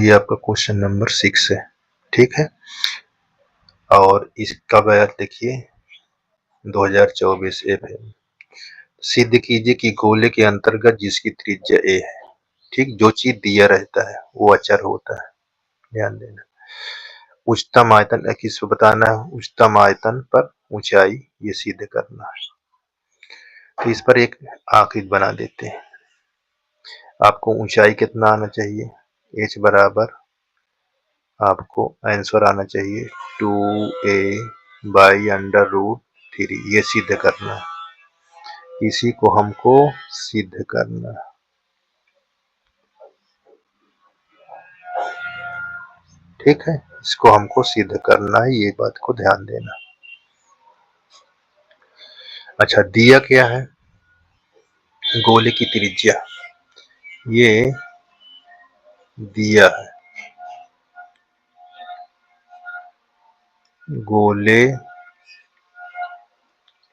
ये आपका question number 6 है, ठीक है। और इसका बैच देखिए 2024 FM। सिद्ध कीजिए कि गोले के अंतर्गत जिसकी त्रिज्या a है, ठीक, जो चीज दिया रहता है वो अचर होता है, ध्यान देना। उच्चतम आयतन किसको बताना है, उच्चतम आयतन पर ऊंचाई, ये सिद्ध करना है। तो इस पर एक आकृति बना देते हैं। आपको ऊंचाई कितना आना चाहिए, h बराबर आपको आंसर आना चाहिए 2a/√3, ये सिद्ध करना है, इसी को हमको सिद्ध करना है, ठीक है। इसको हमको सिद्ध करना है, ये बात को ध्यान देना। अच्छा, दिया क्या है, गोले की त्रिज्या, ये दिया है गोले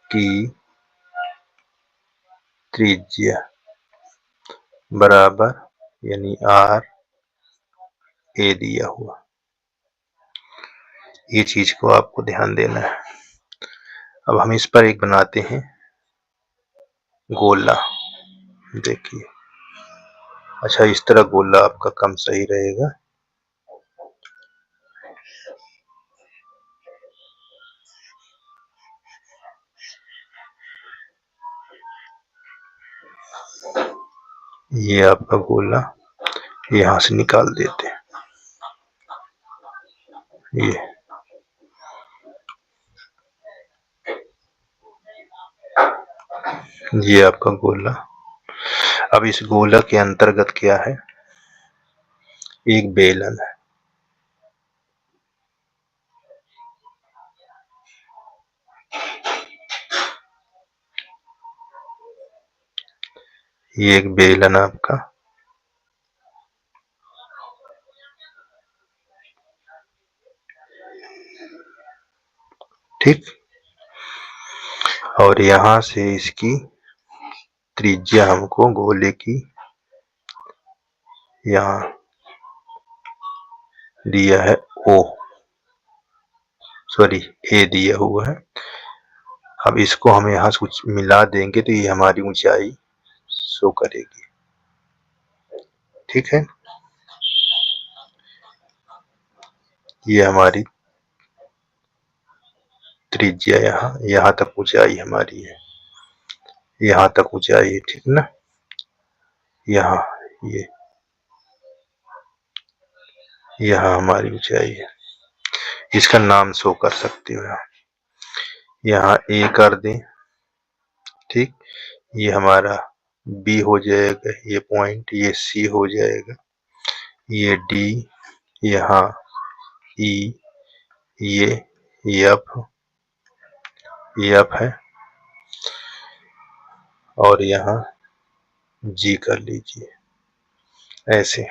की त्रिज्या बराबर यानी r a दिया हुआ, ये चीज को आपको ध्यान देना है। अब हम इस पर एक बनाते हैं गोला, देखिए। अच्छा, इस तरह गोला आपका कम सही रहेगा। ये आपका गोला यहां से निकाल देते हैं, ये आपका गोला। अब इस गोला के अंतर्गत क्या है, एक बेलन है, ये एक बेलन आपका, ठीक। और यहां से इसकी त्रिज्या हमको गोले की यहां दिया है a दिया हुआ है। अब इसको हम यहां से कुछ मिला देंगे तो ये हमारी ऊंचाई शो करेगी, ठीक है। ये हमारी त्रिज्या यहाँ तक ऊंचाई हमारी है, यहाँ तक ऊंचाई है, ठीक ना। यहाँ यहाँ हमारी ऊंचाई है, इसका नाम शो कर सकते हो यहाँ a कर दें, ठीक। ये हमारा b हो जाएगा, ये पॉइंट, ये c हो जाएगा, ये d, यहाँ e, ये f है, और यहाँ g कर लीजिए ऐसे।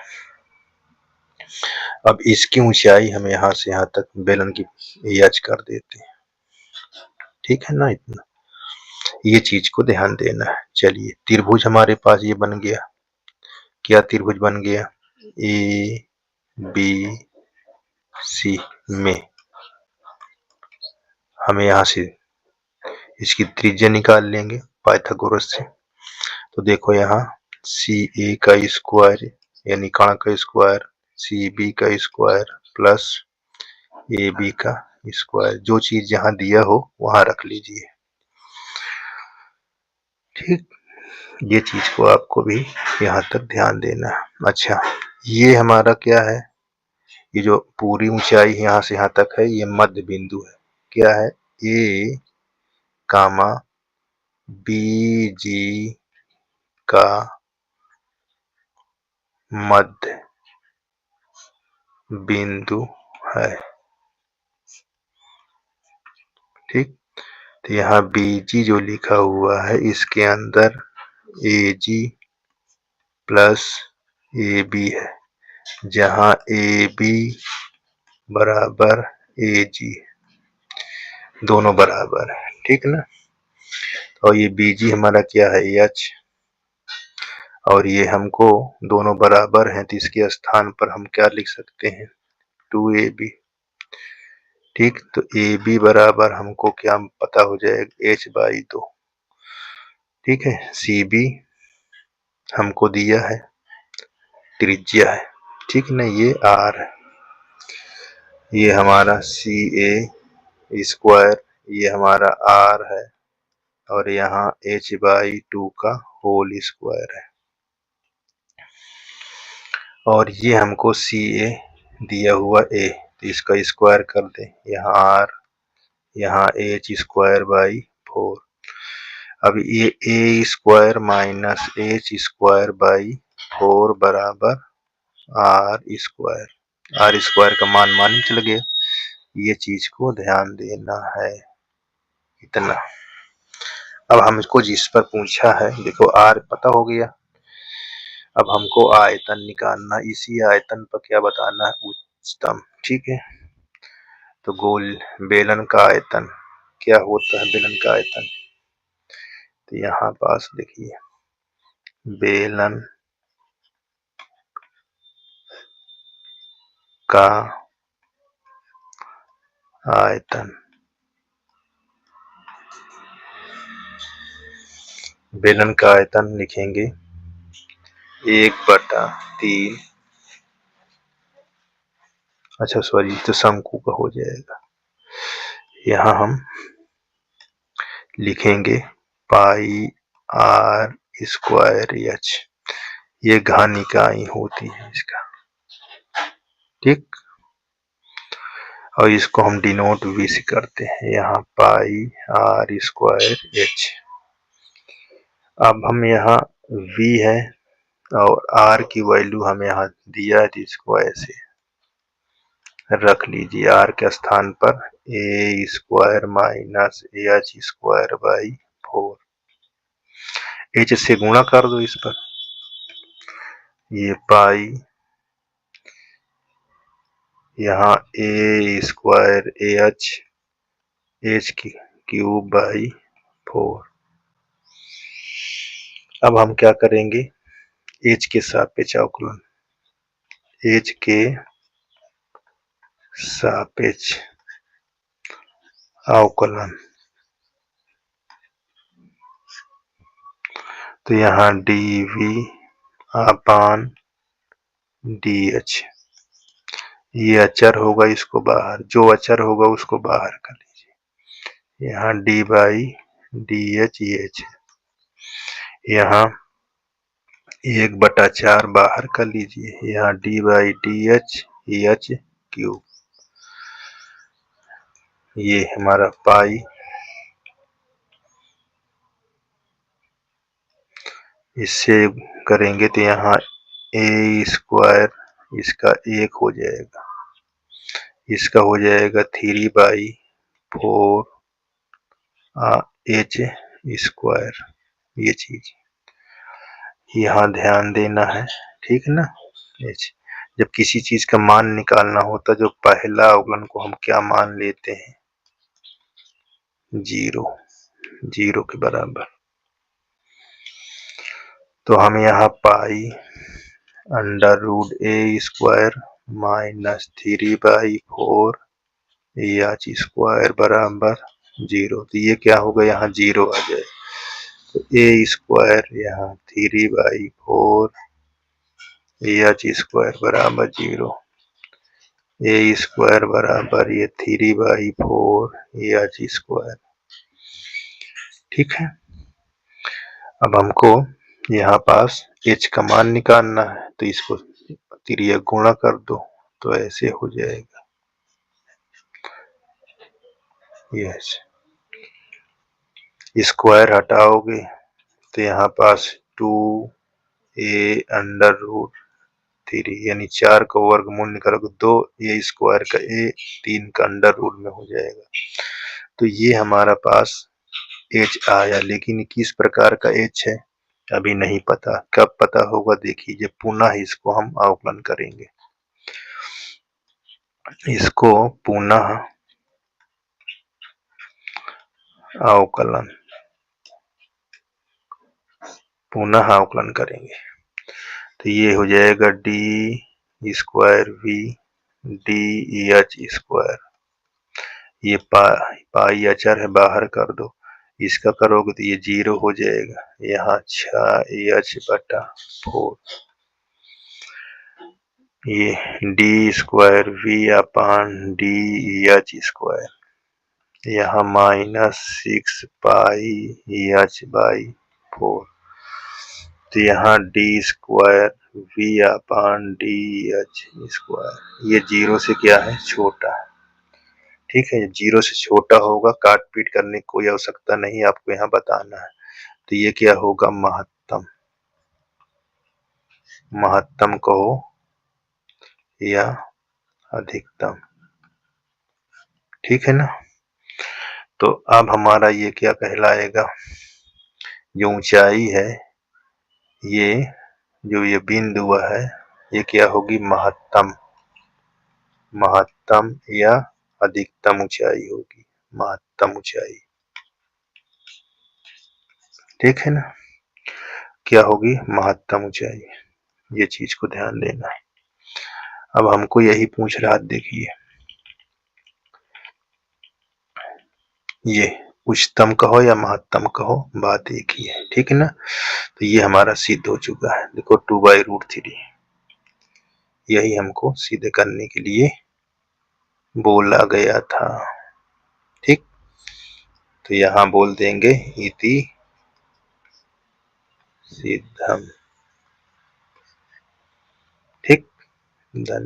अब इसकी ऊंचाई हम यहाँ से यहाँ तक बेलन की h कर देते हैं, ठीक है ना। इतना ये चीज को ध्यान देना है। चलिए, त्रिभुज हमारे पास ये बन गया, क्या त्रिभुज बन गया, ए बी सी में हमें यहाँ से इसकी त्रिज्या निकाल लेंगे पाइथागोरस से। तो देखो यहाँ सी ए का स्क्वायर यानी कण का स्क्वायर, सी बी का स्क्वायर प्लस ए बी का स्क्वायर, जो चीज जहाँ दिया हो वहां रख लीजिए, ठीक। ये चीज को आपको भी यहाँ तक ध्यान देना है। अच्छा, ये हमारा क्या है, ये जो पूरी ऊंचाई यहाँ से यहाँ तक है, ये मध्य बिंदु है, क्या है, ए कामा बी जी का मध्य बिंदु है, ठीक। तो यहाँ बीजी जो लिखा हुआ है, इसके अंदर ए जी प्लस ए बी है, जहाँ ए बी बराबर ए जी, दोनों बराबर है, ठीक ना। और ये बीजी हमारा क्या है, एच, और ये हमको दोनों बराबर हैं, तो इसके स्थान पर हम क्या लिख सकते हैं, 2ab। ठीक, तो AB बराबर हमको क्या पता हो जाएगा, h/2। ठीक है, CB हमको दिया है, त्रिज्या है, ठीक ना, ये R है, ये हमारा CA², ये हमारा R है, और यहाँ h/2 का होल स्क्वायर है, और ये हमको CA दिया हुआ A, तो इसका स्क्वायर कर दे, यहाँ R, यहाँ h²/4। अब ये A² माइनस h²/4 बराबर R² का मान मालूम चल गया, ये चीज को ध्यान देना है, इतना। अब हमको जिस पर पूछा है, देखो R पता हो गया, अब हमको आयतन निकालना, इसी आयतन पर क्या बताना है, उच्चतम। ठीक है, तो गोल बेलन का आयतन क्या होता है, बेलन का आयतन, तो यहाँ पास देखिए, बेलन का आयतन, बेलन का आयतन लिखेंगे 1/3, अच्छा सॉरी, तो शंकु का हो जाएगा, यहाँ हम लिखेंगे πr²h, ये घन इकाई होती है इसका। ठीक, और इसको हम डिनोट v से करते हैं, यहाँ πr²h। अब हम यहाँ v है और r की वैल्यू हमें यहाँ दिया है, तो इसको ऐसे रख लीजिए, r के स्थान पर a² माइनस h²/4, h से गुणा कर दो इस पर, ये पाई, यहाँ a²ah h³/4। अब हम क्या करेंगे, h के सापेक्ष अवकलन, h के सापेक्ष अवकलन, तो यहाँ dv/dh, ये अचर होगा, इसको बाहर, जो अचर होगा उसको बाहर कर लीजिए, यहाँ d/dh ये h, यहाँ 1/4 बाहर कर लीजिए, यहाँ d/dh h³, ये हमारा पाई, इससे करेंगे तो यहाँ a², इसका 1 हो जाएगा, इसका हो जाएगा 3/4 h², ये चीज यहाँ ध्यान देना है, ठीक है ना। जब किसी चीज का मान निकालना होता, जो पहला अवकलन को हम क्या मान लेते हैं, 0 के बराबर, तो हम यहाँ π√a² माइनस 3/4 h² बराबर 0, तो ये क्या होगा, यहाँ 0 आ जाए, तो a² यहाँ 3/4 h² बराबर 0, a² बराबर ये 3/4 h²। ठीक है, अब हमको यहाँ पास h का मान निकालना है, तो इसको तिर्यक गुणा कर दो, तो ऐसे हो जाएगा, यस, स्क्वायर हटाओगे तो यहाँ पास 2a√3, यानी 4 का वर्गमूल निकालोगे, 2a² का a, 3 का अंडर रूट में हो जाएगा, तो ये हमारा पास h आया। लेकिन किस प्रकार का h है अभी नहीं पता, कब पता होगा देखिए, जब पुनः इसको हम अवकलन करेंगे, इसको पुनः अवकलन करेंगे, तो ये हो जाएगा D square V D H square. ये पाई अचर है, बाहर कर दो, इसका करोगे तो ये 0 हो जाएगा। यहाँ 6h/4, ये D square V upon D H square, यहाँ -6 पाई h/4, तो यहाँ D square V upon D H square, ये 0 से क्या है, छोटा है। ठीक है, 0 से छोटा होगा, काट पीट करने की कोई आवश्यकता नहीं, आपको यहाँ बताना है। तो ये क्या होगा, महत्तम। महत्तम कहो या अधिकतम, ठीक है ना। तो अब हमारा ये क्या कहलाएगा, जो ऊंचाई है, ये जो ये बिंदु है, ये क्या होगी, महत्तम। महत्तम या अधिकतम ऊंचाई होगी, महत्तम ऊंचाई, ठीक है ना। क्या होगी, महत्तम ऊंचाई। ये चीज को ध्यान देना है। अब हमको यही पूछ रहा, देखिए ये उच्चतम कहो या महत्तम कहो, बात एक ही है, ठीक है ना। तो ये हमारा सिद्ध हो चुका है, देखो 2/√3, यही हमको सिद्ध करने के लिए बोला गया था। ठीक, तो यहाँ बोल देंगे इति सिद्धम। ठीक, धन्यवाद।